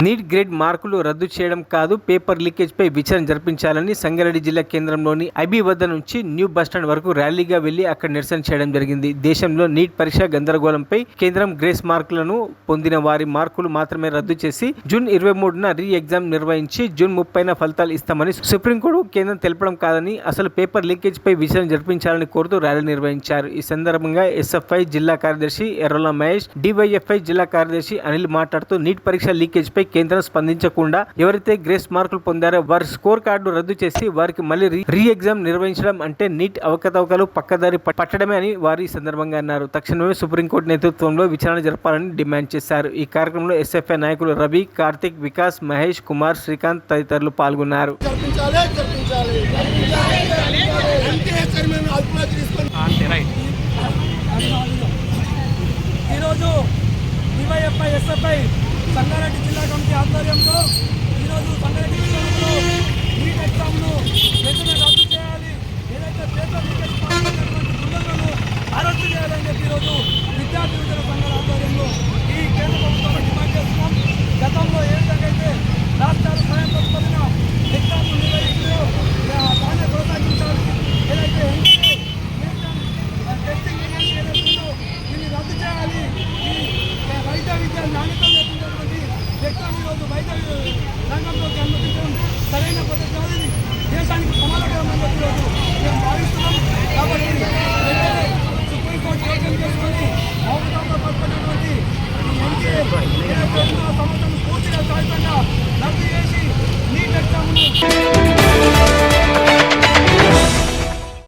Neat grade మార్కులు రద్దు చేయడం కాదు, పేపర్ లీకేజ్ పై విచారణ జరిపించాలని సంగారెడ్డి జిల్లా కేంద్రంలోని ఐబీ వద్ద నుంచి న్యూ బస్టాండ్ వరకు ర్యాలీగా వెళ్లి అక్కడ నిరసన చేయడం జరిగింది. దేశంలో నీట్ పరీక్ష గందరగోళంపై కేంద్రం గ్రేస్ మార్కులను పొందిన వారి మార్కులు మాత్రమే రద్దు చేసి జూన్ 23న రీ ఎగ్జామ్ నిర్వహించి జూన్ 30న ఫలితాలు ఇస్తామని సుప్రీంకోర్టు కేంద్రం తెలపడం కాదని అసలు పేపర్ లీకేజ్ పై విచారణ జరిపించాలని కోరుతూ ర్యాలీ నిర్వహించారు. ఈ సందర్భంగా ఎస్ఎఫ్ఐ జిల్లా కార్యదర్శి ఎర్రల మహేష్, డివైఎఫ్ఐ జిల్లా కార్యదర్శి అనిల్ మాట్లాడుతూ నీట్ పరీక్ష లీకేజ్ పై కేంద్రం స్పందించకుండా ఎవరైతే గ్రేస్ మార్కులు పొందారో వారి స్కోర్ కార్డు రద్దు చేసి వారికి మళ్ళీ రీ ఎగ్జామ్ నిర్వహించడం అంటే నీట్ అవకతవకలు పక్కదారి పట్టడమే అని వారు ఈ సందర్భంగా అన్నారు. తక్షణమే సుప్రీంకోర్టు నేతృత్వంలో విచారణ జరపాలని డిమాండ్ చేశారు. ఈ కార్యక్రమంలో ఎస్ఎఫ్ఐ నాయకులు రవి, కార్తిక్, వికాస్, మహేష్ కుమార్, శ్రీకాంత్ తదితరులు పాల్గొన్నారు. సంగారెడ్డి జిల్లా కమిటీ ఆధ్వర్యంలో ఈరోజు సంగారెడ్డి జిల్లాలో నీట్ ఎగ్జామ్ను వెంటనే రద్దు చేయాలి, ఏదైతే పేపర్ లీకేజ్ పాల్గొన్నటువంటి బృందాలను అరెస్టు చేయాలని చెప్పి ఈరోజు విద్యార్థి విద్యుల సంఘాల ఆధ్వర్యంలో ఈ కేంద్ర ప్రభుత్వాన్ని డిమాండ్ చేస్తున్నాం. గతంలో ఏ విధంగా అయితే రాష్ట్రాలు స్వయం ప్రతిపదిన ఎగ్జామ్ను నిర్వహిస్తూ దాన్ని కొనసాగించాలి, ఏదైతే టెస్టింగ్ ఏదైతే దీన్ని రద్దు చేయాలి. ఈ వైద్య విద్య నాణ్యత లేకున్నటువంటి వ్యక్తులను ఈరోజు వైద్య రంగంలోకి అనుమతించడం సరైన పద్ధతి కాదు. ఇది దేశానికి ప్రమాదకరమైన ఈరోజు మేము భావిస్తున్నాం. కాబట్టి సుప్రీంకోర్టు జోక్యం చేసుకొని అవకాశంలో పట్టుకున్నటువంటి సమస్యను పూర్తిగా సాధితంగా రద్దు చేసి నీట్ ఎగ్జామ్ను